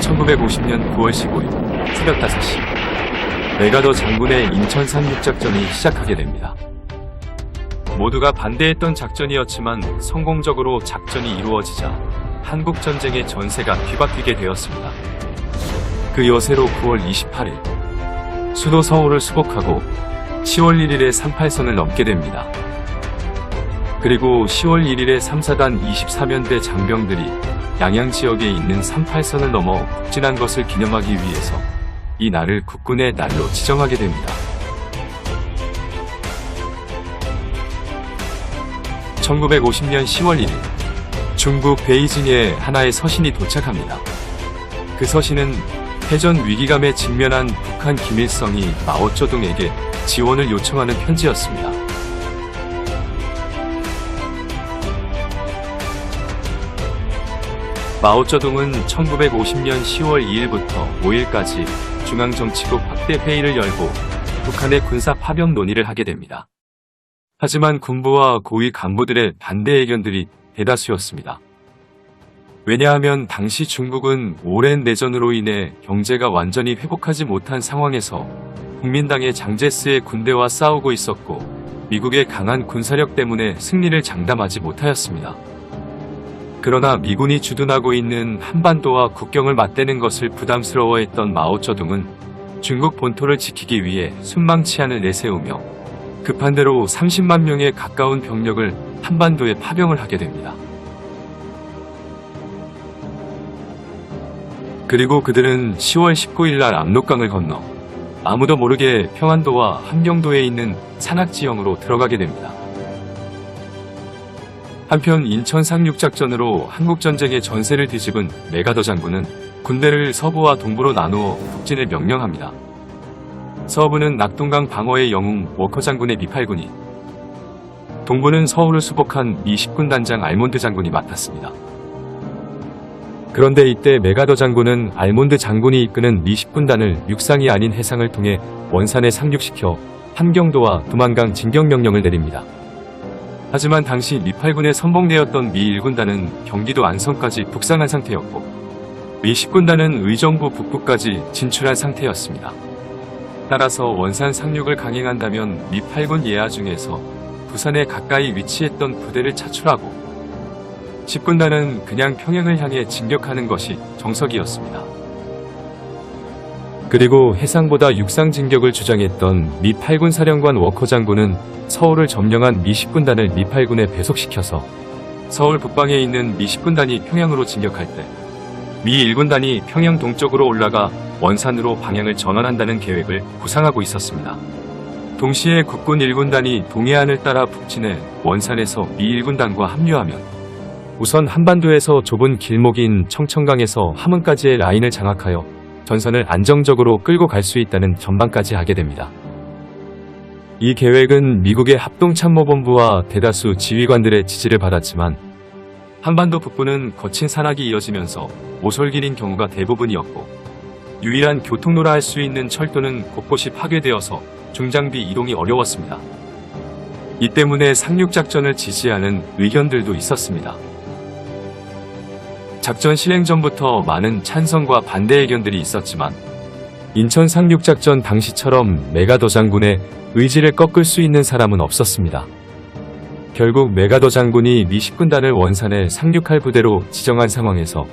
1950년 9월 15일 새벽 5시 메가더 장군의 인천 상륙작전이 시작하게 됩니다. 모두가 반대했던 작전이었지만 성공적으로 작전이 이루어지자 한국전쟁의 전세가 뒤바뀌게 되었습니다. 그 여세로 9월 28일 수도 서울을 수복하고 10월 1일에 38선을 넘게 됩니다. 그리고 10월 1일에 3사단 24면대 장병들이 양양 지역에 있는 38선을 넘어 북진한 것을 기념하기 위해서 이 날을 국군의 날로 지정하게 됩니다. 1950년 10월 1일 중국 베이징에 하나의 서신이 도착합니다. 그 서신은 패전 위기감에 직면한 북한 김일성이 마오쩌둥에게 지원을 요청하는 편지였습니다. 마오쩌둥은 1950년 10월 2일부터 5일까지 중앙정치국 확대 회의를 열고 북한의 군사 파병 논의를 하게 됩니다. 하지만 군부와 고위 간부들의 반대 의견들이 대다수였습니다. 왜냐하면 당시 중국은 오랜 내전으로 인해 경제가 완전히 회복하지 못한 상황에서 국민당의 장제스의 군대와 싸우고 있었고 미국의 강한 군사력 때문에 승리를 장담하지 못하였습니다. 그러나 미군이 주둔하고 있는 한반도와 국경을 맞대는 것을 부담스러워했던 마오쩌둥은 중국 본토를 지키기 위해 순망치안을 내세우며 급한 대로 30만 명에 가까운 병력을 한반도에 파병을 하게 됩니다. 그리고 그들은 10월 19일 날 압록강을 건너 아무도 모르게 평안도와 함경도에 있는 산악지형으로 들어가게 됩니다. 한편 인천 상륙작전으로 한국전쟁의 전세를 뒤집은 메가더 장군은 군대를 서부와 동부로 나누어 북진을 명령합니다. 서부는 낙동강 방어의 영웅 워커 장군의 미8군이, 동부는 서울을 수복한 미 10군 단장 알몬드 장군이 맡았습니다. 그런데 이때 메가더 장군은 알몬드 장군이 이끄는 미 10군단을 육상이 아닌 해상을 통해 원산에 상륙시켜 함경도와 두만강 진격 명령을 내립니다. 하지만 당시 미8군의 선봉대였던 미 1군단은 경기도 안성까지 북상한 상태였고 미 10군단은 의정부 북부까지 진출한 상태였습니다. 따라서 원산 상륙을 강행한다면 미8군 예하 중에서 부산에 가까이 위치했던 부대를 차출하고 10군단은 그냥 평양을 향해 진격하는 것이 정석이었습니다. 그리고 해상보다 육상 진격을 주장했던 미 8군 사령관 워커 장군은 서울을 점령한 미 10군단을 미 8군에 배속시켜서 서울 북방에 있는 미 10군단이 평양으로 진격할 때 미 1군단이 평양 동쪽으로 올라가 원산으로 방향을 전환한다는 계획을 구상하고 있었습니다. 동시에 국군 1군단이 동해안을 따라 북진해 원산에서 미 1군단과 합류하면 우선 한반도에서 좁은 길목인 청천강에서 함흥까지의 라인을 장악하여 전선을 안정적으로 끌고 갈 수 있다는 전망까지 하게 됩니다. 이 계획은 미국의 합동참모본부와 대다수 지휘관들의 지지를 받았지만 한반도 북부는 거친 산악이 이어지면서 오솔길인 경우가 대부분이었고 유일한 교통로라 할 수 있는 철도는 곳곳이 파괴되어서 중장비 이동이 어려웠습니다. 이 때문에 상륙작전을 지지하는 의견들도 있었습니다. 작전 실행 전부터 많은 찬성과 반대 의견들이 있었지만 인천 상륙작전 당시처럼 메가더 장군의 의지를 꺾을 수 있는 사람은 없었습니다. 결국 메가더 장군이 미 10군단을 원산에 상륙할 부대로 지정한 상황에서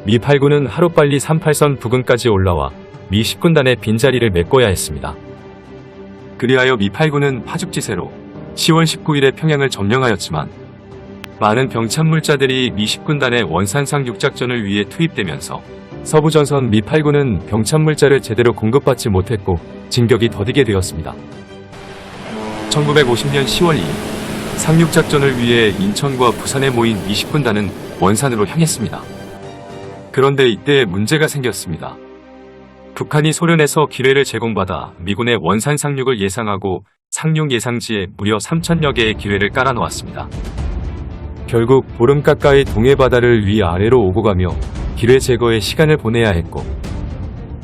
미 8군은 하루빨리 38선 부근까지 올라와 미 10군단의 빈자리를 메꿔야 했습니다. 그리하여 미 8군은 파죽지세로 10월 19일에 평양을 점령하였지만 많은 병참물자들이 미 10군단의 원산 상륙작전을 위해 투입되면서 서부전선 미 8군은 병참물자를 제대로 공급받지 못했고 진격이 더디게 되었습니다. 1950년 10월 2일 상륙작전을 위해 인천과 부산에 모인 미 10군단은 원산으로 향했습니다. 그런데 이때 문제가 생겼습니다. 북한이 소련에서 기뢰를 제공받아 미군의 원산 상륙을 예상하고 상륙 예상지에 무려 3,000여 개의 기뢰를 깔아놓았습니다. 결국 보름 가까이 동해바다를 위아래로 오고 가며 기뢰 제거에 시간을 보내야 했고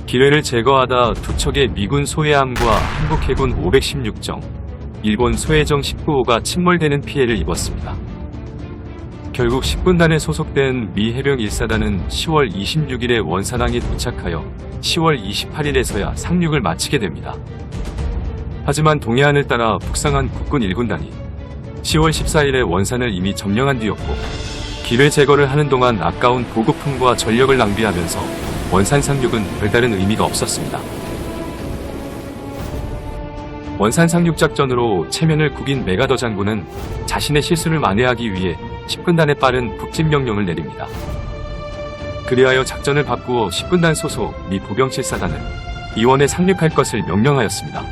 기뢰를 제거하다 두 척의 미군 소해함과 한국 해군 516정, 일본 소해정 19호가 침몰되는 피해를 입었습니다. 결국 10군단에 소속된 미 해병 1사단은 10월 26일에 원산항에 도착하여 10월 28일에서야 상륙을 마치게 됩니다. 하지만 동해안을 따라 북상한 국군 1군단이 10월 14일에 원산을 이미 점령한 뒤였고, 기뢰 제거를 하는 동안 아까운 보급품과 전력을 낭비하면서 원산 상륙은 별다른 의미가 없었습니다. 원산 상륙 작전으로 체면을 구긴 메가더 장군은 자신의 실수를 만회하기 위해 10군단에 빠른 북진 명령을 내립니다. 그리하여 작전을 바꾸어 10군단 소속 미 보병 7사단을 이원에 상륙할 것을 명령하였습니다.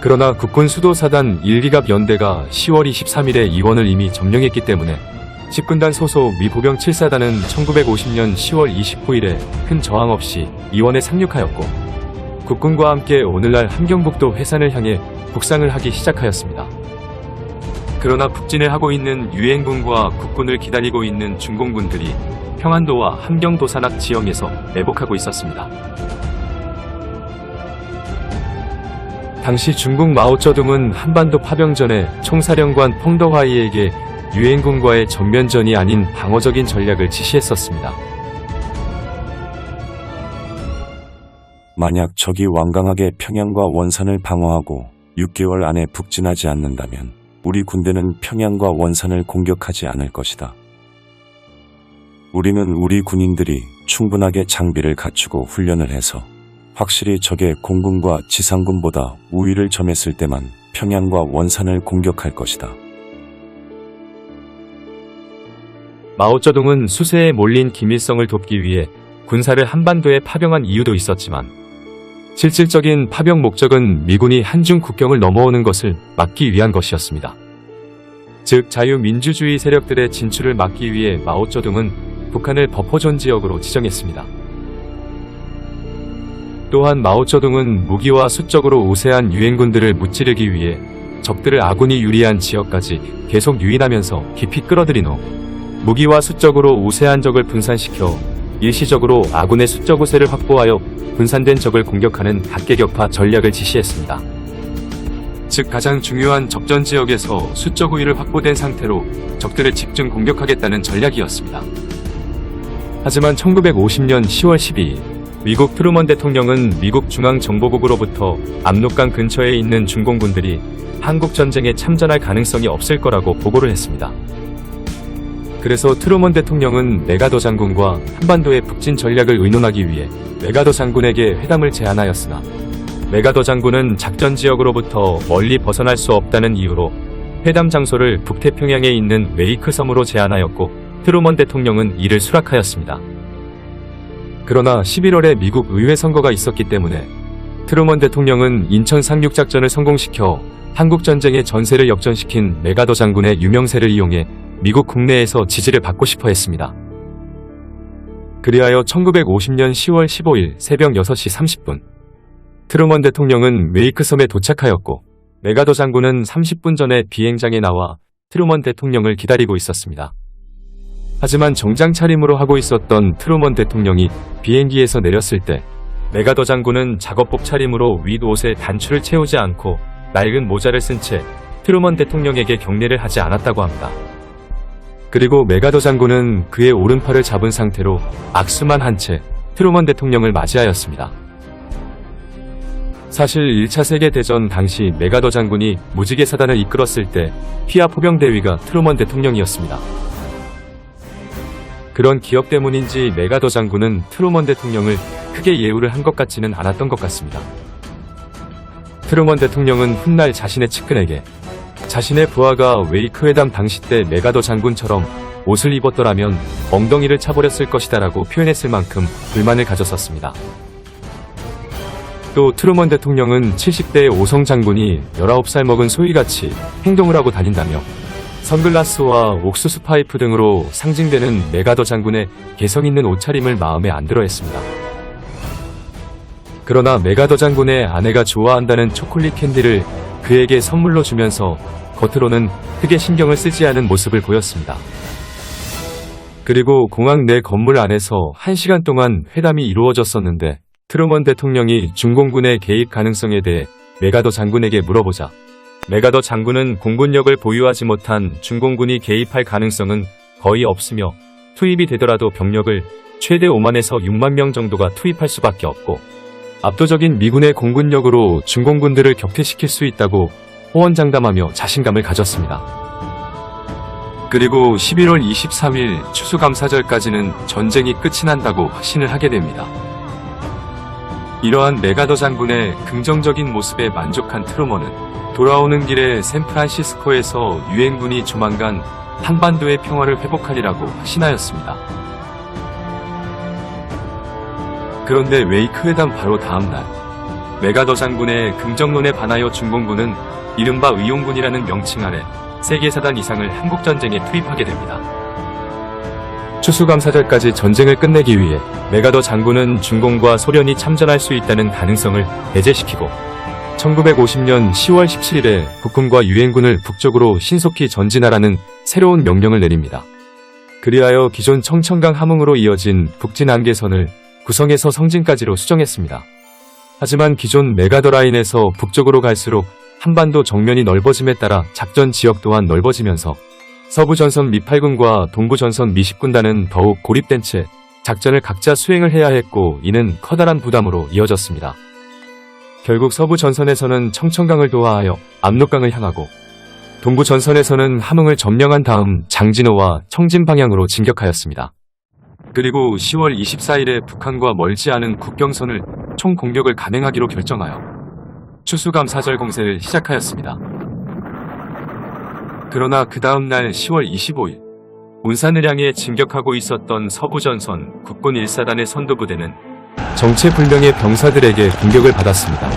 그러나 국군 수도사단 1기갑 연대가 10월 23일에 이원을 이미 점령했기 때문에 10군단 소속 미 보병 7사단은 1950년 10월 29일에 큰 저항 없이 이원에 상륙하였고, 국군과 함께 오늘날 함경북도 회산을 향해 북상을 하기 시작하였습니다. 그러나 북진을 하고 있는 유엔군과 국군을 기다리고 있는 중공군들이 평안도와 함경도산악 지형에서 매복하고 있었습니다. 당시 중국 마오쩌둥은 한반도 파병전에 총사령관 펑더화이에게 유엔군과의 전면전이 아닌 방어적인 전략을 지시했었습니다. 만약 적이 완강하게 평양과 원산을 방어하고 6개월 안에 북진하지 않는다면 우리 군대는 평양과 원산을 공격하지 않을 것이다. 우리는 우리 군인들이 충분하게 장비를 갖추고 훈련을 해서 확실히 적의 공군과 지상군보다 우위를 점했을 때만 평양과 원산을 공격할 것이다. 마오쩌둥은 수세에 몰린 김일성을 돕기 위해 군사를 한반도에 파병한 이유도 있었지만, 실질적인 파병 목적은 미군이 한중 국경을 넘어오는 것을 막기 위한 것이었습니다. 즉, 자유민주주의 세력들의 진출을 막기 위해 마오쩌둥은 북한을 버퍼존 지역으로 지정했습니다. 또한 마오쩌둥은 무기와 수적으로 우세한 유엔군들을 무찌르기 위해 적들을 아군이 유리한 지역까지 계속 유인하면서 깊이 끌어들인 후 무기와 수적으로 우세한 적을 분산시켜 일시적으로 아군의 수적 우세를 확보하여 분산된 적을 공격하는 각계격파 전략을 지시했습니다. 즉, 가장 중요한 적전 지역에서 수적 우위를 확보된 상태로 적들을 집중 공격하겠다는 전략이었습니다. 하지만 1950년 10월 12일 미국 트루먼 대통령은 미국 중앙정보국으로부터 압록강 근처에 있는 중공군들이 한국 전쟁에 참전할 가능성이 없을 거라고 보고를 했습니다. 그래서 트루먼 대통령은 메가더 장군과 한반도의 북진 전략을 의논하기 위해 메가더 장군에게 회담을 제안하였으나, 메가더 장군은 작전 지역으로부터 멀리 벗어날 수 없다는 이유로 회담 장소를 북태평양에 있는 웨이크 섬으로 제안하였고, 트루먼 대통령은 이를 수락하였습니다. 그러나 11월에 미국 의회 선거가 있었기 때문에 트루먼 대통령은 인천 상륙 작전을 성공시켜 한국 전쟁의 전세를 역전시킨 메가더 장군의 유명세를 이용해 미국 국내에서 지지를 받고 싶어 했습니다. 그리하여 1950년 10월 15일 새벽 6시 30분 트루먼 대통령은 웨이크 섬에 도착하였고, 메가더 장군은 30분 전에 비행장에 나와 트루먼 대통령을 기다리고 있었습니다. 하지만 정장 차림으로 하고 있었던 트루먼 대통령이 비행기에서 내렸을 때 메가더 장군은 작업복 차림으로 윗옷에 단추를 채우지 않고 낡은 모자를 쓴 채 트루먼 대통령에게 경례를 하지 않았다고 합니다. 그리고 메가더 장군은 그의 오른팔을 잡은 상태로 악수만 한 채 트루먼 대통령을 맞이하였습니다. 사실 1차 세계대전 당시 메가더 장군이 무지개 사단을 이끌었을 때 피아 포병대위가 트루먼 대통령이었습니다. 그런 기억 때문인지 메가더 장군은 트루먼 대통령을 크게 예우를 한 것 같지는 않았던 것 같습니다. 트루먼 대통령은 훗날 자신의 측근에게 자신의 부하가 웨이크 회담 당시 때 메가더 장군처럼 옷을 입었더라면 엉덩이를 차버렸을 것이다라고 표현했을 만큼 불만을 가졌었습니다. 또 트루먼 대통령은 70대의 오성 장군이 19살 먹은 소희같이 행동을 하고 다닌다며 선글라스와 옥수수 파이프 등으로 상징되는 메가더 장군의 개성 있는 옷차림을 마음에 안 들어 했습니다. 그러나 메가더 장군의 아내가 좋아한다는 초콜릿 캔디를 그에게 선물로 주면서 겉으로는 크게 신경을 쓰지 않은 모습을 보였습니다. 그리고 공항 내 건물 안에서 1시간 동안 회담이 이루어졌었는데, 트루먼 대통령이 중공군의 개입 가능성에 대해 메가더 장군에게 물어보자 메가더 장군은 공군력을 보유하지 못한 중공군이 개입할 가능성은 거의 없으며 투입이 되더라도 병력을 최대 5만에서 6만 명 정도가 투입할 수밖에 없고 압도적인 미군의 공군력으로 중공군들을 격퇴시킬 수 있다고 호언장담하며 자신감을 가졌습니다. 그리고 11월 23일 추수감사절까지는 전쟁이 끝이 난다고 확신을 하게 됩니다. 이러한 메가더 장군의 긍정적인 모습에 만족한 트루먼은 돌아오는 길에 샌프란시스코에서 유엔군이 조만간 한반도의 평화를 회복하리라고 확신하였습니다. 그런데 웨이크 회담 바로 다음날 메가더 장군의 긍정론에 반하여 중공군은 이른바 의용군이라는 명칭 아래 세계 4단 이상을 한국전쟁에 투입하게 됩니다. 추수감사절까지 전쟁을 끝내기 위해 메가더 장군은 중공과 소련이 참전할 수 있다는 가능성을 배제시키고 1950년 10월 17일에 북군과 유엔군을 북쪽으로 신속히 전진하라는 새로운 명령을 내립니다. 그리하여 기존 청천강 함흥으로 이어진 북진 한계선을 구성에서 성진까지로 수정했습니다. 하지만 기존 메가더 라인에서 북쪽으로 갈수록 한반도 정면이 넓어짐에 따라 작전 지역 또한 넓어지면서 서부 전선 미 8군과 동부 전선 미 10군단은 더욱 고립된 채 작전을 각자 수행을 해야 했고 이는 커다란 부담으로 이어졌습니다. 결국 서부 전선에서는 청천강을 도하하여 압록강을 향하고 동부 전선에서는 함흥을 점령한 다음 장진호와 청진 방향으로 진격하였습니다. 그리고 10월 24일에 북한과 멀지 않은 국경선을 총 공격을 감행하기로 결정하여 추수감사절 공세를 시작하였습니다. 그러나 그 다음 날 10월 25일 운산을 향해 진격하고 있었던 서부전선 국군 1사단의 선두부대는 정체불명의 병사들에게 공격을 받았습니다.